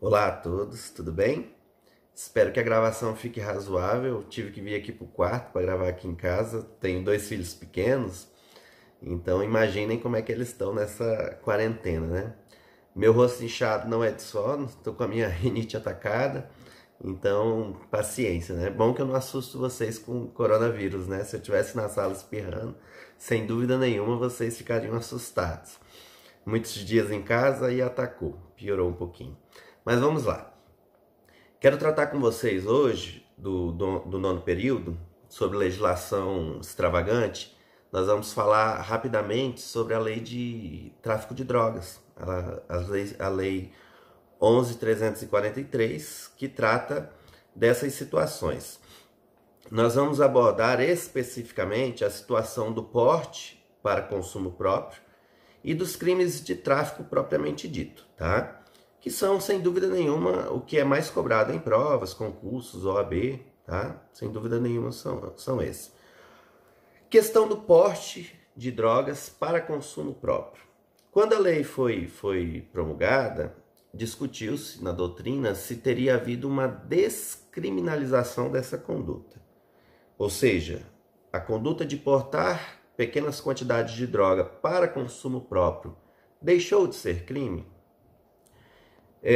Olá a todos, tudo bem? Espero que a gravação fique razoável. Tive que vir aqui para o quarto para gravar aqui em casa. Tenho 2 filhos pequenos, então imaginem como é que eles estão nessa quarentena, né? Meu rosto inchado não é de sono, estou com a minha rinite atacada, então paciência, né? Bom que eu não assusto vocês com coronavírus, né? Se eu estivesse na sala espirrando, sem dúvida nenhuma vocês ficariam assustados. Muitos dias em casa e atacou, piorou um pouquinho. Mas vamos lá. Quero tratar com vocês hoje do nono período sobre legislação extravagante. Nós vamos falar rapidamente sobre a lei de tráfico de drogas, a lei 11.343, que trata dessas situações. Nós vamos abordar especificamente a situação do porte para consumo próprio e dos crimes de tráfico propriamente dito, tá? Que são, sem dúvida nenhuma, o que é mais cobrado em provas, concursos, OAB, tá? Sem dúvida nenhuma são esses. Questão do porte de drogas para consumo próprio. Quando a lei foi promulgada, discutiu-se na doutrina se teria havido uma descriminalização dessa conduta. Ou seja, a conduta de portar pequenas quantidades de droga para consumo próprio deixou de ser crime?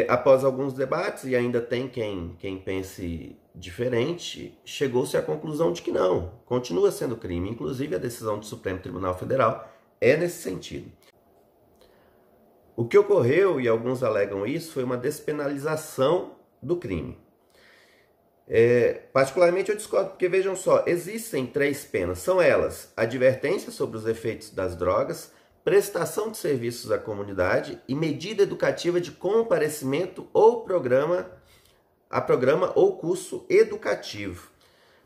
Após alguns debates, e ainda tem quem pense diferente, chegou-se à conclusão de que não, continua sendo crime. Inclusive, a decisão do Supremo Tribunal Federal é nesse sentido. O que ocorreu, e alguns alegam isso, foi uma despenalização do crime. Particularmente eu discordo, porque vejam só, existem 3 penas, são elas: advertência sobre os efeitos das drogas, prestação de serviços à comunidade e medida educativa de comparecimento ou programa ou curso educativo.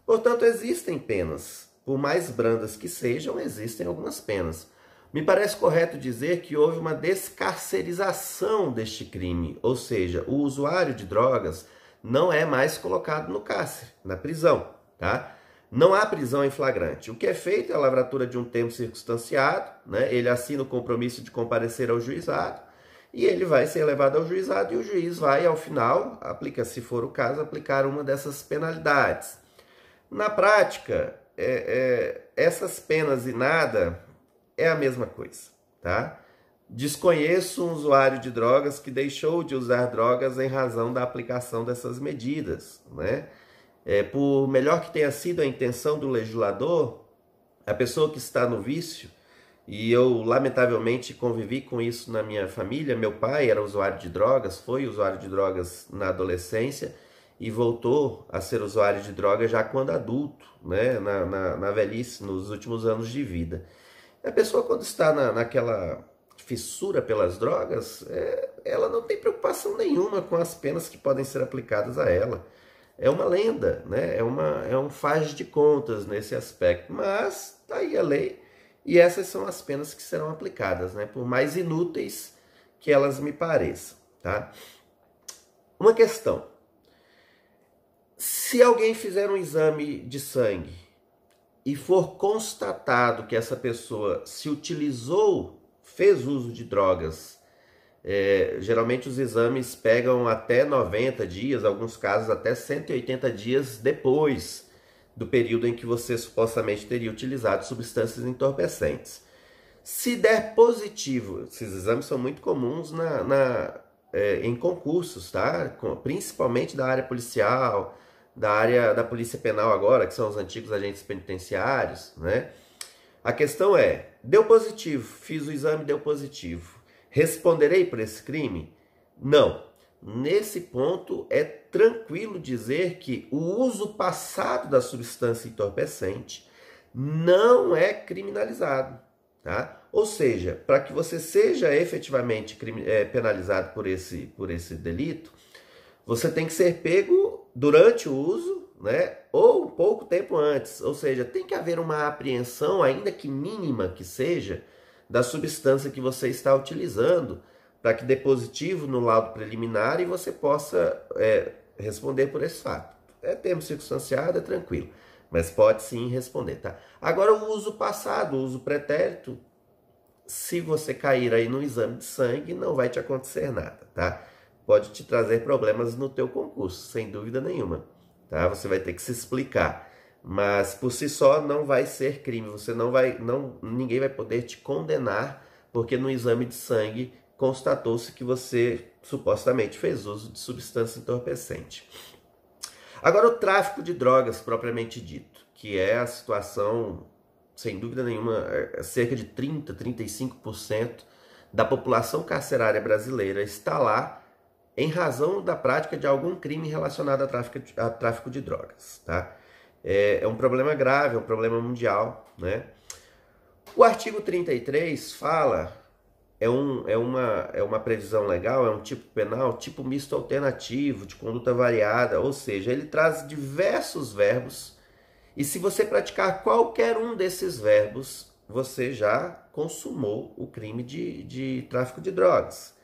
Portanto, existem penas. Por mais brandas que sejam, existem algumas penas. Me parece correto dizer que houve uma descarcerização deste crime, ou seja, o usuário de drogas não é mais colocado no cárcere, na prisão, tá? Não há prisão em flagrante. O que é feito é a lavratura de um termo circunstanciado, né? Ele assina o compromisso de comparecer ao juizado e ele vai ser levado ao juizado e o juiz vai, ao final, se for o caso, aplicar uma dessas penalidades. Na prática, essas penas e nada é a mesma coisa, tá? Desconheço um usuário de drogas que deixou de usar drogas em razão da aplicação dessas medidas, né? Por melhor que tenha sido a intenção do legislador, a pessoa que está no vício, e eu lamentavelmente convivi com isso na minha família, meu pai era usuário de drogas, foi usuário de drogas na adolescência e voltou a ser usuário de drogas já quando adulto, né? na velhice, nos últimos anos de vida. A pessoa, quando está naquela fissura pelas drogas, ela não tem preocupação nenhuma com as penas que podem ser aplicadas a ela. É uma lenda, né? É um faz de contas nesse aspecto, mas tá aí a lei e essas são as penas que serão aplicadas, né? Por mais inúteis que elas me pareçam, tá? Uma questão: se alguém fizer um exame de sangue e for constatado que essa pessoa fez uso de drogas, geralmente os exames pegam até 90 dias, alguns casos até 180 dias depois do período em que você supostamente teria utilizado substâncias entorpecentes. Se der positivo, esses exames são muito comuns em concursos, tá? Principalmente da área policial, da área da polícia penal agora, que são os antigos agentes penitenciários, né? A questão deu positivo, fiz o exame, deu positivo. Responderei por esse crime? Não. Nesse ponto, é tranquilo dizer que o uso passado da substância entorpecente não é criminalizado, tá? Ou seja, para que você seja efetivamente penalizado por esse delito, você tem que ser pego durante o uso, né? Ou um pouco tempo antes. Ou seja, tem que haver uma apreensão, ainda que mínima que seja, da substância que você está utilizando, para que dê positivo no laudo preliminar e você possa responder por esse fato. É termo circunstanciado, é tranquilo, mas pode sim responder, tá? Agora, o uso passado, o uso pretérito, se você cair aí no exame de sangue, não vai te acontecer nada, tá? pode te trazer problemas no teu concurso, sem dúvida nenhuma, tá? Você vai ter que se explicar, mas por si só não vai ser crime, ninguém vai poder te condenar, porque no exame de sangue constatou-se que você supostamente fez uso de substância entorpecente. Agora, o tráfico de drogas propriamente dito, que é a situação, sem dúvida nenhuma, cerca de 35% da população carcerária brasileira está lá em razão da prática de algum crime relacionado a tráfico de drogas, tá? É um problema grave, é um problema mundial, né? O artigo 33 fala, é uma previsão legal, é um tipo penal, tipo misto alternativo, de conduta variada, ou seja, ele traz diversos verbos, e se você praticar qualquer um desses verbos, você já consumou o crime de tráfico de drogas.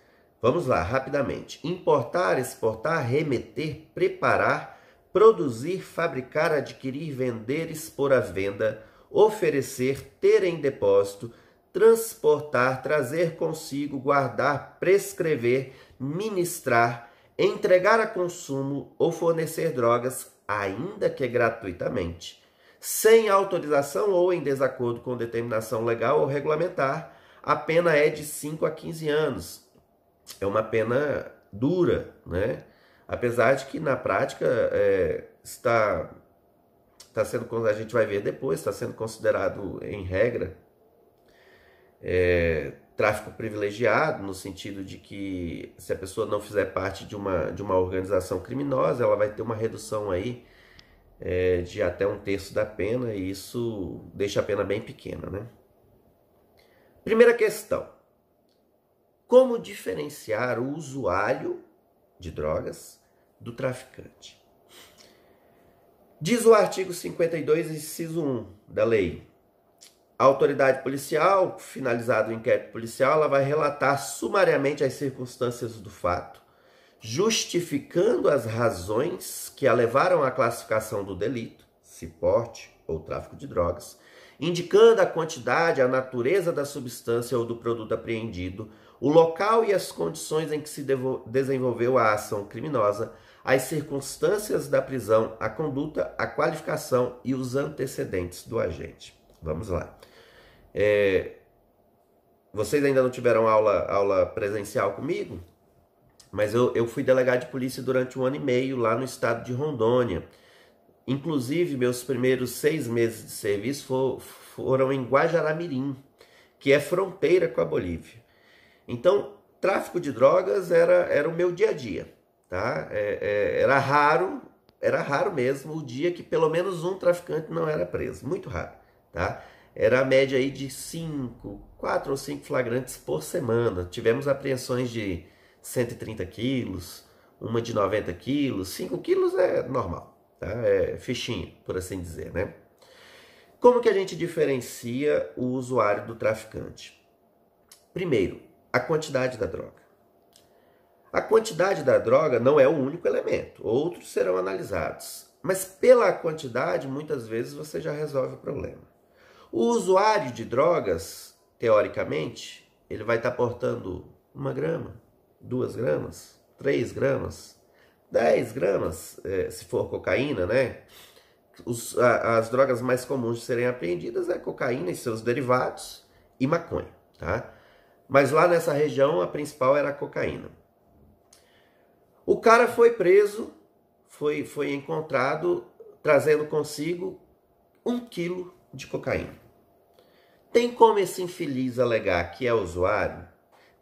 Vamos lá, rapidamente. Importar, exportar, remeter, preparar, produzir, fabricar, adquirir, vender, expor à venda, oferecer, ter em depósito, transportar, trazer consigo, guardar, prescrever, ministrar, entregar a consumo ou fornecer drogas, ainda que gratuitamente, sem autorização ou em desacordo com determinação legal ou regulamentar, a pena é de 5 a 15 anos. É uma pena dura, né? Apesar de que na prática está sendo, como a gente vai ver depois, está sendo considerado em regra tráfico privilegiado, no sentido de que se a pessoa não fizer parte de uma organização criminosa, ela vai ter uma redução aí de até 1/3 da pena, e isso deixa a pena bem pequena, né? Primeira questão. Como diferenciar o usuário de drogas do traficante? Diz o artigo 52, inciso 1 da lei. A autoridade policial, finalizado o inquérito policial, ela vai relatar sumariamente as circunstâncias do fato, justificando as razões que a levaram à classificação do delito, se porte ou tráfico de drogas, indicando a quantidade, a natureza da substância ou do produto apreendido, o local e as condições em que se desenvolveu a ação criminosa, as circunstâncias da prisão, a conduta, a qualificação e os antecedentes do agente. Vamos lá. Vocês ainda não tiveram aula presencial comigo? Mas eu fui delegado de polícia durante 1 ano e meio lá no estado de Rondônia. Inclusive, meus primeiros 6 meses de serviço foram em Guajará-Mirim, que é fronteira com a Bolívia. Então, tráfico de drogas era o meu dia a dia, tá? Era raro mesmo o dia que pelo menos um traficante não era preso, muito raro, tá? Era a média aí de 4 ou 5 flagrantes por semana. Tivemos apreensões de 130 quilos, uma de 90 quilos, 5 quilos é normal, tá? É fichinha, por assim dizer, né? Como que a gente diferencia o usuário do traficante? Primeiro, a quantidade da droga. A quantidade da droga não é o único elemento, outros serão analisados, mas pela quantidade, muitas vezes você já resolve o problema. O usuário de drogas, teoricamente, ele vai estar portando 1 grama, 2 gramas, 3 gramas, 10 gramas, se for cocaína, né? As drogas mais comuns de serem apreendidas é cocaína e seus derivados e maconha, tá? Mas lá nessa região a principal era a cocaína. O cara foi preso, foi encontrado trazendo consigo 1 quilo de cocaína. Tem como esse infeliz alegar que é usuário?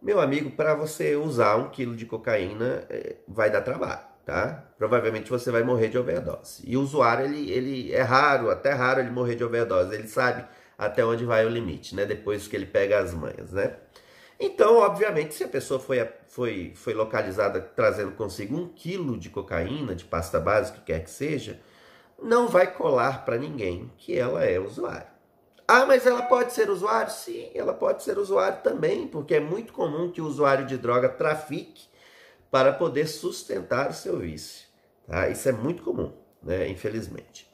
Meu amigo, para você usar 1 quilo de cocaína vai dar trabalho, tá? Provavelmente você vai morrer de overdose. E o usuário, ele é raro, até raro ele morrer de overdose. Ele sabe até onde vai o limite, né? Depois que ele pega as manhas, né? Então, obviamente, se a pessoa foi localizada trazendo consigo 1 quilo de cocaína, de pasta base, o que quer que seja, não vai colar para ninguém que ela é usuário. Ah, mas ela pode ser usuário? Sim, ela pode ser usuário também, porque é muito comum que o usuário de droga trafique para poder sustentar o seu vício. Tá? Isso é muito comum, né? Infelizmente.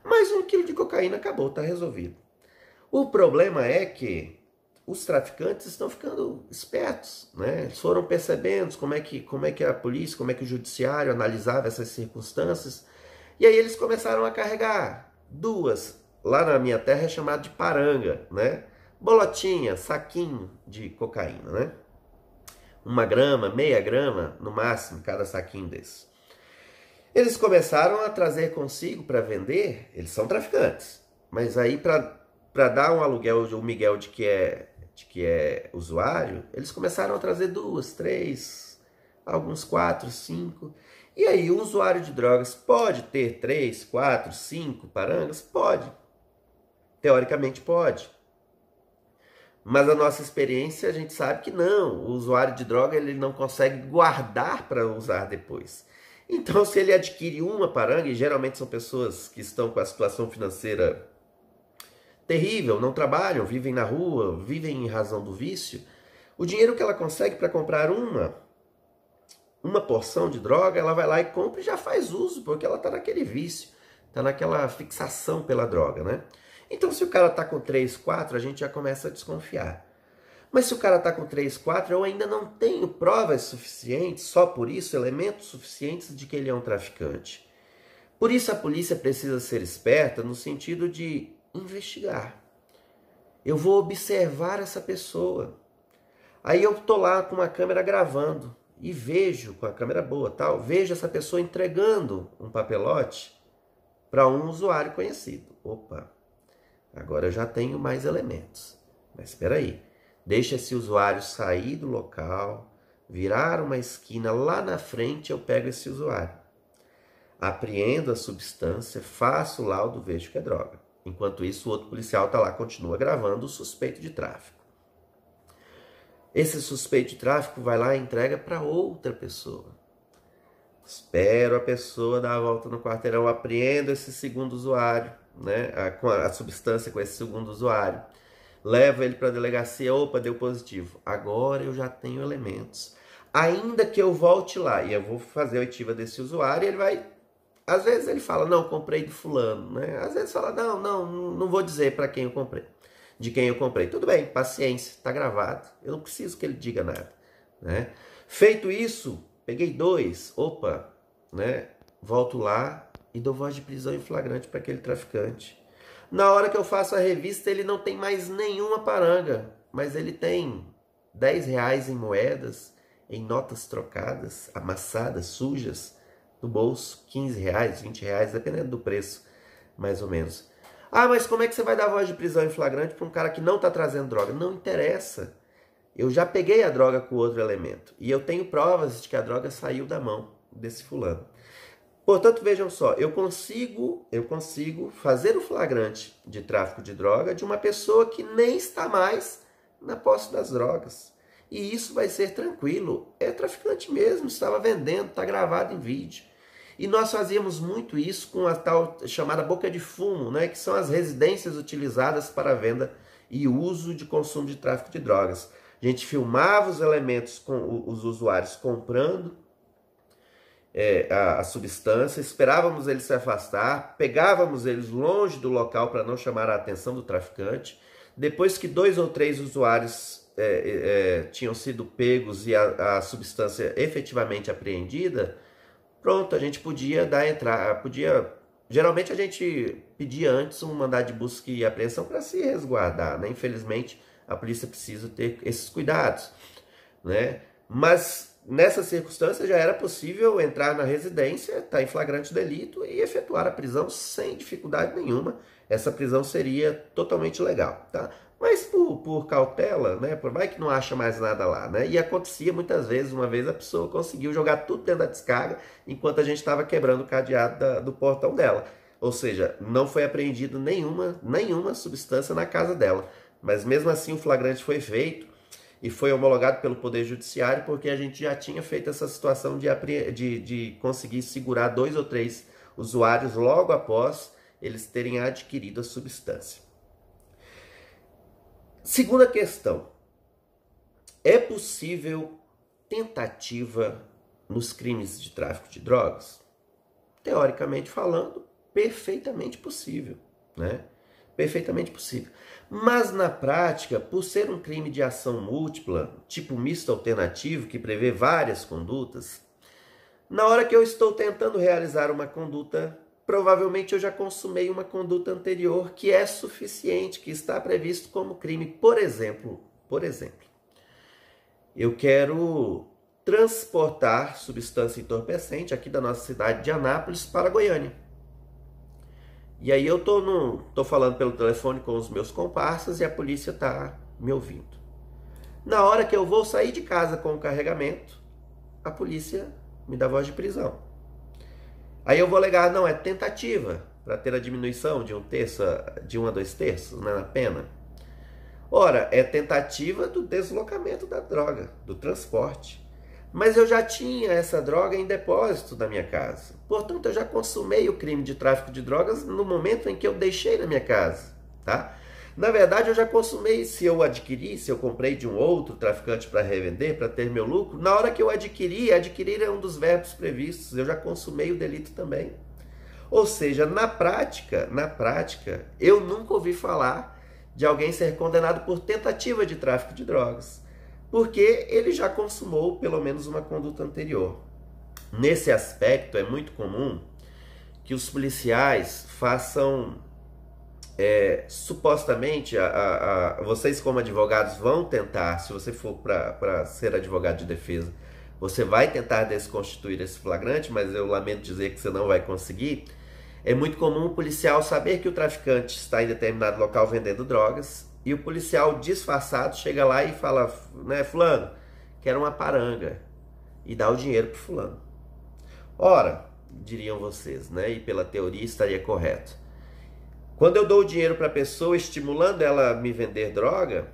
Mas 1 quilo de cocaína acabou, está resolvido. O problema é que os traficantes estão ficando espertos, né? Eles foram percebendo como é que a polícia, como é que o judiciário analisava essas circunstâncias. E aí eles começaram a carregar duas. Lá na minha terra é chamado de paranga, né? Bolotinha, saquinho de cocaína, né? 1 grama, meia grama, no máximo, cada saquinho desse. Eles começaram a trazer consigo para vender, eles são traficantes, mas aí para dar um aluguel, o miguel de que é usuário, eles começaram a trazer 2, 3, alguns 4, 5. E aí o usuário de drogas pode ter 3, 4, 5 parangas? Pode. Teoricamente pode. Mas a nossa experiência, a gente sabe que não. O usuário de droga ele não consegue guardar para usar depois. Então, se ele adquire uma paranga, e geralmente são pessoas que estão com a situação financeira terrível, não trabalham, vivem na rua, vivem em razão do vício, o dinheiro que ela consegue para comprar uma porção de droga, ela vai lá e compra e já faz uso, porque ela está naquele vício, está naquela fixação pela droga, né? Então, se o cara está com 3, 4, a gente já começa a desconfiar. Mas se o cara está com 3, 4, eu ainda não tenho provas suficientes, só por isso, elementos suficientes de que ele é um traficante. Por isso a polícia precisa ser esperta no sentido de investigar. Eu vou observar essa pessoa. Aí eu estou lá com uma câmera gravando e vejo, com a câmera boa, tal, vejo essa pessoa entregando um papelote para um usuário conhecido. Opa, agora eu já tenho mais elementos. Mas espera aí. Deixa esse usuário sair do local, virar uma esquina, lá na frente eu pego esse usuário. Apreendo a substância, faço o laudo, vejo que é droga. Enquanto isso, o outro policial está lá, continua gravando o suspeito de tráfico. Esse suspeito de tráfico vai lá e entrega para outra pessoa. Espero a pessoa dar a volta no quarteirão, apreendo esse segundo usuário, né, com a substância com esse segundo usuário. Levo ele para a delegacia, opa, deu positivo. Agora eu já tenho elementos. Ainda que eu volte lá e eu vou fazer a oitiva desse usuário, ele vai... Às vezes ele fala, não, comprei de fulano, né? Às vezes fala, não vou dizer para quem eu comprei. De quem eu comprei. Tudo bem, paciência, está gravado. Eu não preciso que ele diga nada, né? Feito isso, peguei 2, opa, né? Volto lá e dou voz de prisão em flagrante para aquele traficante. Na hora que eu faço a revista, ele não tem mais nenhuma paranga, mas ele tem R$10 em moedas, em notas trocadas, amassadas, sujas, no bolso, R$15, R$20, dependendo do preço, mais ou menos. Ah, mas como é que você vai dar voz de prisão em flagrante para um cara que não está trazendo droga? Não interessa. Eu já peguei a droga com outro elemento, e eu tenho provas de que a droga saiu da mão desse fulano. Portanto, vejam só, eu consigo fazer o flagrante de tráfico de droga de uma pessoa que nem está mais na posse das drogas. E isso vai ser tranquilo. É traficante mesmo, estava vendendo, está gravado em vídeo. E nós fazíamos muito isso com a tal chamada boca de fumo, né, que são as residências utilizadas para a venda e uso de consumo de tráfico de drogas. A gente filmava os elementos com os usuários comprando a substância, esperávamos eles se afastar, pegávamos eles longe do local para não chamar a atenção do traficante. Depois que 2 ou 3 usuários tinham sido pegos e a substância efetivamente apreendida, pronto, a gente podia dar entrada, geralmente a gente pedia antes um mandado de busca e apreensão para se resguardar, né? Infelizmente a polícia precisa ter esses cuidados, né? Mas nessa circunstância já era possível entrar na residência, estar em flagrante delito e efetuar a prisão sem dificuldade nenhuma. Essa prisão seria totalmente legal, tá? Mas por cautela, né? Por mais que não acha mais nada lá, né? E acontecia muitas vezes, uma vez a pessoa conseguiu jogar tudo dentro da descarga enquanto a gente estava quebrando o cadeado do portão dela. Ou seja, não foi apreendido nenhuma substância na casa dela. Mas mesmo assim o flagrante foi feito e foi homologado pelo Poder Judiciário, porque a gente já tinha feito essa situação de conseguir segurar 2 ou 3 usuários logo após eles terem adquirido a substância. Segunda questão. É possível tentativa nos crimes de tráfico de drogas? Teoricamente falando, perfeitamente possível, né? Perfeitamente possível. Mas na prática, por ser um crime de ação múltipla, tipo misto alternativo, que prevê várias condutas, na hora que eu estou tentando realizar uma conduta, provavelmente eu já consumei uma conduta anterior que é suficiente, que está previsto como crime. Por exemplo, eu quero transportar substância entorpecente aqui da nossa cidade de Anápolis para Goiânia. E aí eu tô falando pelo telefone com os meus comparsas e a polícia tá me ouvindo. Na hora que eu vou sair de casa com o carregamento, a polícia me dá voz de prisão. Aí eu vou alegar, não, é tentativa, para ter a diminuição de 1/3, de 1 a 2/3, né, na pena. Ora, é tentativa do deslocamento da droga, do transporte. Mas eu já tinha essa droga em depósito na minha casa. Portanto, eu já consumei o crime de tráfico de drogas no momento em que eu deixei na minha casa, tá? Na verdade, eu já consumei, se eu comprei de um outro traficante para revender, para ter meu lucro, na hora que eu adquirir é um dos verbos previstos, eu já consumei o delito também. Ou seja, na prática, eu nunca ouvi falar de alguém ser condenado por tentativa de tráfico de drogas, porque ele já consumou pelo menos uma conduta anterior. Nesse aspecto, é muito comum que os policiais façam, supostamente, vocês como advogados vão tentar, se você for para ser advogado de defesa, você vai tentar desconstituir esse flagrante, mas eu lamento dizer que você não vai conseguir. É muito comum o policial saber que o traficante está em determinado local vendendo drogas, e o policial disfarçado chega lá e fala, né, fulano, quero uma paranga, e dá o dinheiro para fulano. Ora, diriam vocês, né, e pela teoria estaria correto. Quando eu dou o dinheiro para a pessoa, estimulando ela a me vender droga,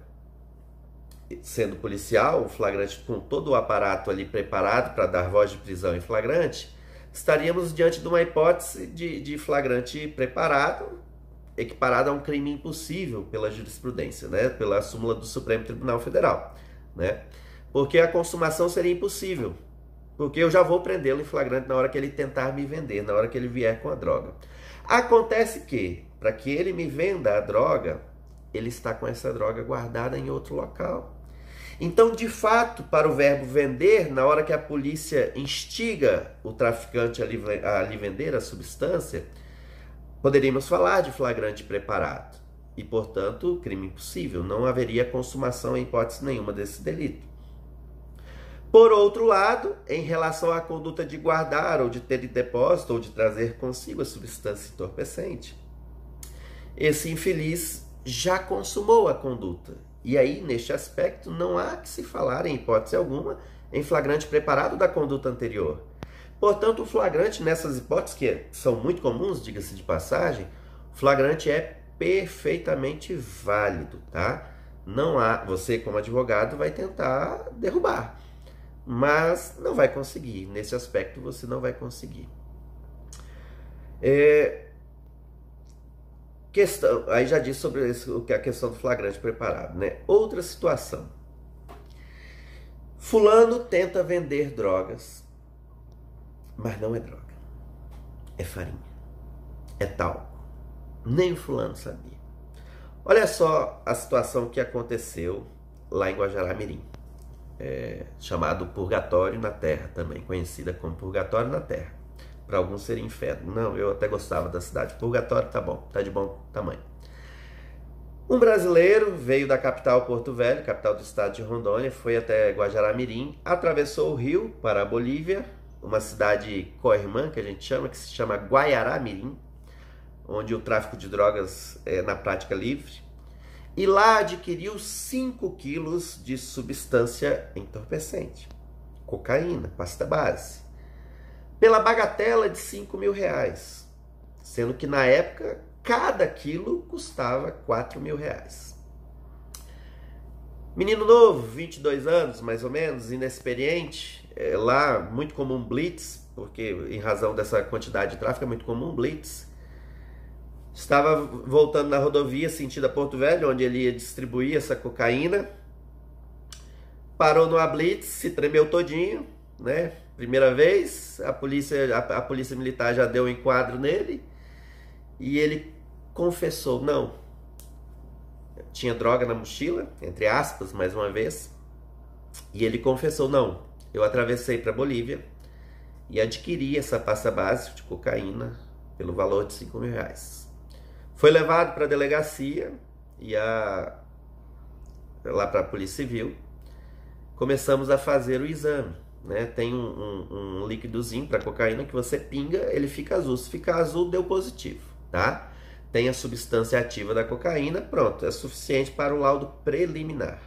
sendo policial, o flagrante com todo o aparato ali preparado para dar voz de prisão em flagrante, estaríamos diante de uma hipótese de flagrante preparado, equiparado a um crime impossível pela jurisprudência, né? Pela súmula do Supremo Tribunal Federal, né? Porque a consumação seria impossível, porque eu já vou prendê-lo em flagrante na hora que ele tentar me vender, na hora que ele vier com a droga. Acontece que, para que ele me venda a droga, ele está com essa droga guardada em outro local. Então, de fato, para o verbo vender, na hora que a polícia instiga o traficante a lhe vender a substância, poderíamos falar de flagrante preparado e, portanto, crime impossível. Não haveria consumação em hipótese nenhuma desse delito. Por outro lado, em relação à conduta de guardar ou de ter em depósito ou de trazer consigo a substância entorpecente, esse infeliz já consumou a conduta. E aí, neste aspecto, não há que se falar, em hipótese alguma, em flagrante preparado da conduta anterior. Portanto, o flagrante, nessas hipóteses, que são muito comuns, diga-se de passagem, o flagrante é perfeitamente válido, tá? Não há, você como advogado vai tentar derrubar, mas não vai conseguir. Nesse aspecto, você não vai conseguir. Aí já disse sobre o que é a questão do flagrante preparado, né? Outra situação. Fulano tenta vender drogas, mas não é droga, é farinha, é talco. Nem o fulano sabia. Olha só a situação que aconteceu lá em Guajará-Mirim, chamado Purgatório na Terra, também conhecida como Purgatório na Terra. Para alguns seria inferno. Não, eu até gostava da cidade. Purgatório tá bom, tá de bom tamanho. Um brasileiro veio da capital Porto Velho, capital do estado de Rondônia, foi até Guajará-Mirim, atravessou o rio para a Bolívia, uma cidade co-irmã que a gente chama, que se chama Guaiará-Mirim, onde o tráfico de drogas é na prática livre, e lá adquiriu 5 quilos de substância entorpecente, cocaína, pasta base, pela bagatela de R$5.000, sendo que na época cada quilo custava R$4.000. Menino novo, 22 anos mais ou menos, inexperiente, lá muito comum blitz, porque em razão dessa quantidade de tráfico é muito comum blitz. Estava voltando na rodovia sentido a Porto Velho, onde ele ia distribuir essa cocaína. Parou no blitz, se tremeu todinho, né? Primeira vez, a polícia militar já deu um enquadro nele e ele confessou: não, tinha droga na mochila, entre aspas, mais uma vez, e ele confessou, não, eu atravessei para Bolívia e adquiri essa pasta base de cocaína pelo valor de R$ 5.000. Foi levado para a delegacia e lá para a Polícia Civil. Começamos a fazer o exame, né? Tem um líquidozinho para cocaína que você pinga, ele fica azul. Se ficar azul, deu positivo, tá? Tem a substância ativa da cocaína, pronto, é suficiente para o laudo preliminar.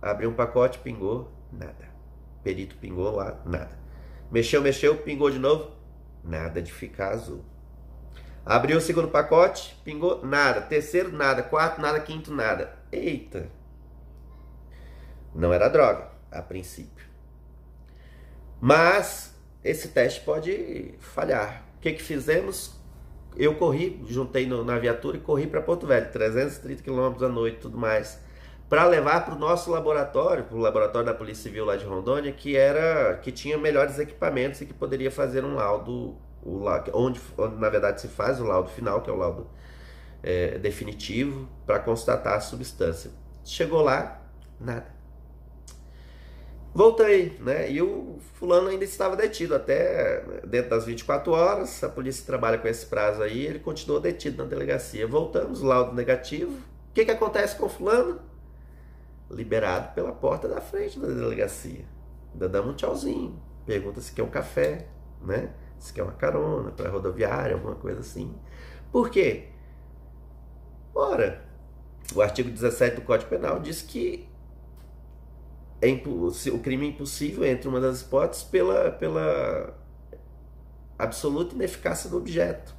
Abriu um pacote, pingou, nada. Perito pingou lá, nada. Mexeu, pingou de novo, nada de ficar azul. Abriu o segundo pacote, pingou, nada. Terceiro, nada. Quarto, nada. Quinto, nada. Eita! Não era droga, a princípio. Mas esse teste pode falhar. O que fizemos? Eu corri, juntei na viatura e corri para Porto Velho, 330 km à noite e tudo mais, para levar para o nosso laboratório, para o laboratório da Polícia Civil lá de Rondônia, que tinha melhores equipamentos e que poderia fazer um laudo, onde na verdade se faz o laudo final, que é o laudo definitivo, para constatar a substância. Chegou lá, nada. Voltei, né? E o fulano ainda estava detido até dentro das 24 horas. A polícia trabalha com esse prazo aí. Ele continuou detido na delegacia. Voltamos, laudo negativo. O que acontece com o fulano? Liberado pela porta da frente da delegacia. Ainda damos um tchauzinho. Pergunta se quer um café, né? Se quer uma carona para rodoviária, alguma coisa assim. Por quê? Ora, o artigo 17 do Código Penal diz que o crime é impossível, entre uma das hipóteses, pela absoluta ineficácia do objeto.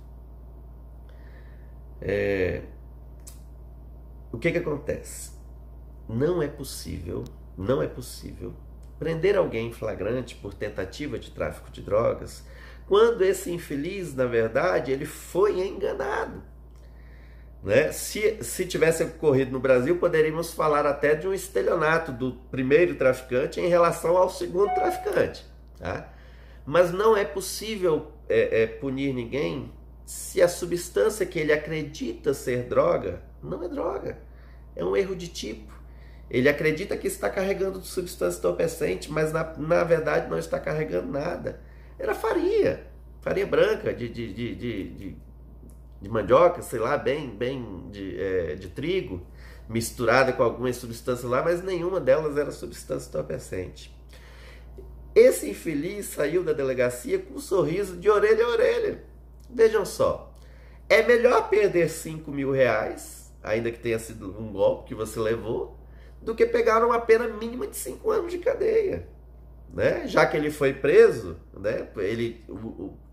O que acontece? Não é possível prender alguém em flagrante por tentativa de tráfico de drogas quando esse infeliz, na verdade, ele foi enganado. Né? Se tivesse ocorrido no Brasil, poderíamos falar até de um estelionato do primeiro traficante em relação ao segundo traficante. Tá? Mas não é possível punir ninguém se a substância que ele acredita ser droga não é droga. É um erro de tipo. Ele acredita que está carregando substância entorpecente, mas na verdade não está carregando nada. Era farinha branca de mandioca, sei lá, bem de trigo, misturada com algumas substâncias lá, mas nenhuma delas era substância entorpecente. Esse infeliz saiu da delegacia com um sorriso de orelha a orelha. Vejam só, é melhor perder R$ 5.000, ainda que tenha sido um golpe que você levou, do que pegar uma pena mínima de 5 anos de cadeia. Né? Já que ele foi preso, né?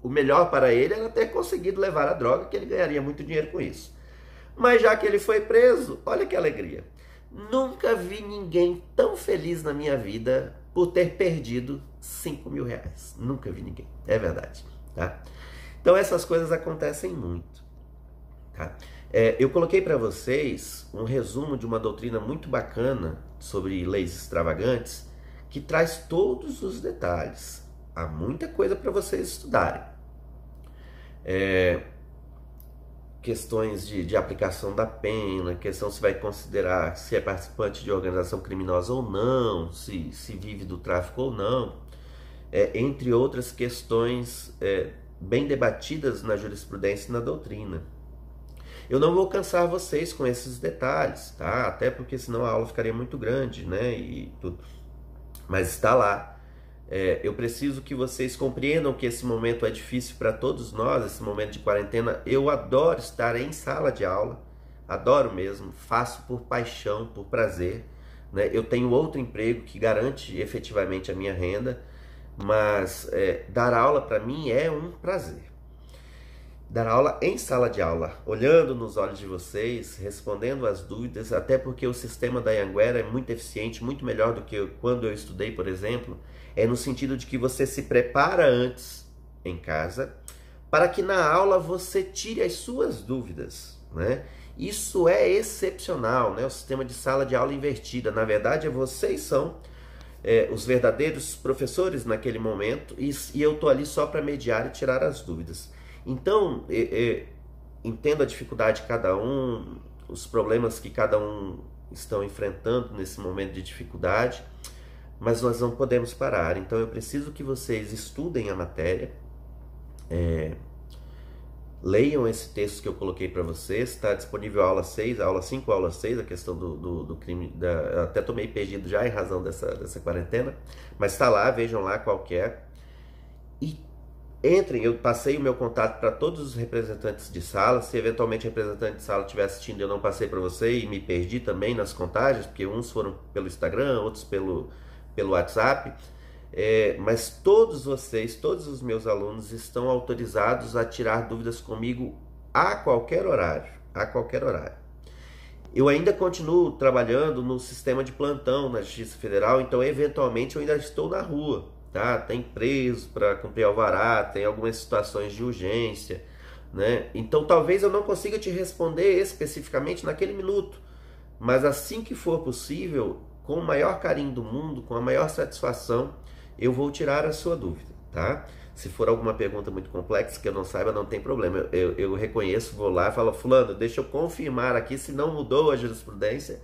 O melhor para ele era ter conseguido levar a droga, que ele ganharia muito dinheiro com isso. Mas já que ele foi preso, olha que alegria. Nunca vi ninguém tão feliz na minha vida por ter perdido R$ 5.000. Nunca vi ninguém, é verdade. Tá? Então essas coisas acontecem muito. Tá? Eu coloquei para vocês um resumo de uma doutrina muito bacana sobre leis extravagantes, que traz todos os detalhes. Há muita coisa para vocês estudarem. Questões de aplicação da pena, questão se vai considerar se é participante de organização criminosa ou não, se vive do tráfico ou não, entre outras questões bem debatidas na jurisprudência e na doutrina. Eu não vou cansar vocês com esses detalhes, tá? Até porque senão a aula ficaria muito grande, né? E tudo. Mas está lá. Eu preciso que vocês compreendam que esse momento é difícil para todos nós, esse momento de quarentena. Eu adoro estar em sala de aula, adoro mesmo, faço por paixão, por prazer. Né? Eu tenho outro emprego que garante efetivamente a minha renda, mas dar aula para mim é um prazer. Dar aula em sala de aula, olhando nos olhos de vocês, respondendo as dúvidas, até porque o sistema da Anhanguera é muito eficiente, muito melhor do que quando eu estudei, por exemplo, no sentido de que você se prepara antes em casa, para que na aula você tire as suas dúvidas, né? Isso é excepcional, né? O sistema de sala de aula invertida, na verdade, vocês são os verdadeiros professores naquele momento, e eu estou ali só para mediar e tirar as dúvidas. Então, entendo a dificuldade de cada um, os problemas que cada um estão enfrentando nesse momento de dificuldade, mas nós não podemos parar. Então eu preciso que vocês estudem a matéria, leiam esse texto que eu coloquei para vocês, está disponível a aula 6, aula 5, aula 6, a questão do crime, até tomei perdido já em razão dessa quarentena, mas está lá, vejam lá qual que é. E entrem, eu passei o meu contato para todos os representantes de sala. Se eventualmente o representante de sala estiver assistindo, eu não passei para você e me perdi também nas contagens, porque uns foram pelo Instagram, outros pelo WhatsApp. Mas todos vocês, todos os meus alunos estão autorizados a tirar dúvidas comigo a qualquer horário, a qualquer horário. Eu ainda continuo trabalhando no sistema de plantão na Justiça Federal, então eventualmente eu ainda estou na rua, tá? Tem preso para cumprir alvará, tem algumas situações de urgência, né? Então talvez eu não consiga te responder especificamente naquele minuto, mas assim que for possível, com o maior carinho do mundo, com a maior satisfação, eu vou tirar a sua dúvida, tá? Se for alguma pergunta muito complexa que eu não saiba, não tem problema. Eu reconheço, vou lá e falo, fulano, deixa eu confirmar aqui se não mudou a jurisprudência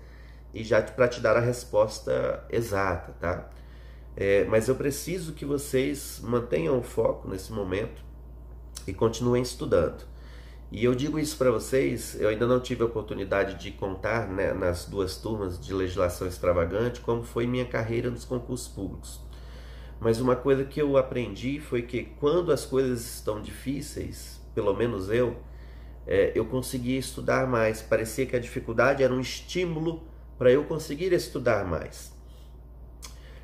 e já para te dar a resposta exata, tá? Mas eu preciso que vocês mantenham o foco nesse momento e continuem estudando. E eu digo isso para vocês, eu ainda não tive a oportunidade de contar, né, nas 2 turmas de legislação extravagante como foi minha carreira nos concursos públicos. Mas uma coisa que eu aprendi foi que quando as coisas estão difíceis, pelo menos eu conseguia estudar mais. Parecia que a dificuldade era um estímulo para eu conseguir estudar mais.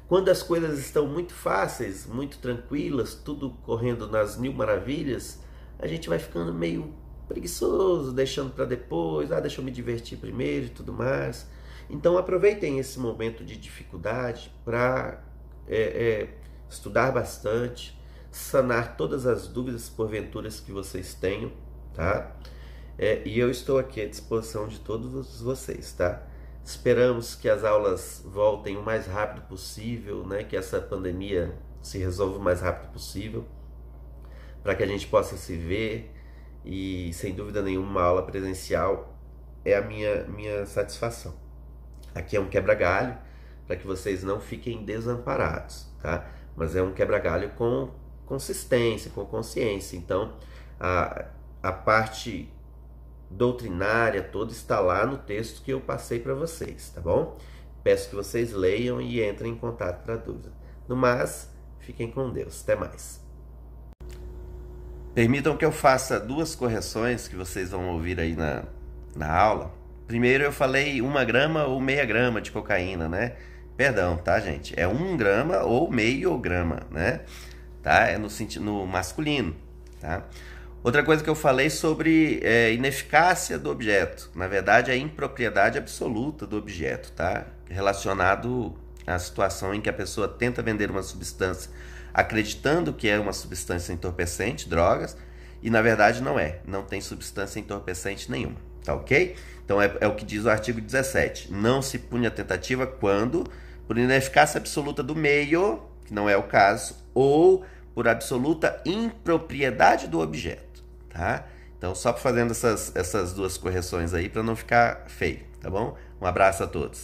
Quando as coisas estão muito fáceis, muito tranquilas, tudo correndo nas mil maravilhas, a gente vai ficando meio preguiçoso, deixando para depois, deixa eu me divertir primeiro e tudo mais. Então aproveitem esse momento de dificuldade para estudar bastante, sanar todas as dúvidas porventuras que vocês tenham, tá? E eu estou aqui à disposição de todos vocês, tá? Esperamos que as aulas voltem o mais rápido possível, né? Que essa pandemia se resolva o mais rápido possível, para que a gente possa se ver. E sem dúvida nenhuma, uma aula presencial é a minha satisfação. Aqui é um quebra-galho para que vocês não fiquem desamparados, tá? Mas é um quebra-galho com consistência, com consciência. Então, a parte doutrinária toda está lá no texto que eu passei para vocês, tá bom? Peço que vocês leiam e entrem em contato para dúvida. No mais, fiquem com Deus. Até mais. Permitam que eu faça 2 correções que vocês vão ouvir aí na aula. Primeiro eu falei 1 grama ou meia grama de cocaína, né? Perdão, tá, gente? É 1 grama ou meio grama, né? Tá? É no masculino, tá? Outra coisa que eu falei sobre ineficácia do objeto. Na verdade, é impropriedade absoluta do objeto, tá? Relacionado à situação em que a pessoa tenta vender uma substância acreditando que é uma substância entorpecente, drogas, e na verdade não é. Não tem substância entorpecente nenhuma, tá ok? Então é o que diz o artigo 17. Não se pune a tentativa quando, por ineficácia absoluta do meio, que não é o caso, ou por absoluta impropriedade do objeto, tá? Então só fazendo essas 2 correções aí para não ficar feio, tá bom? Um abraço a todos.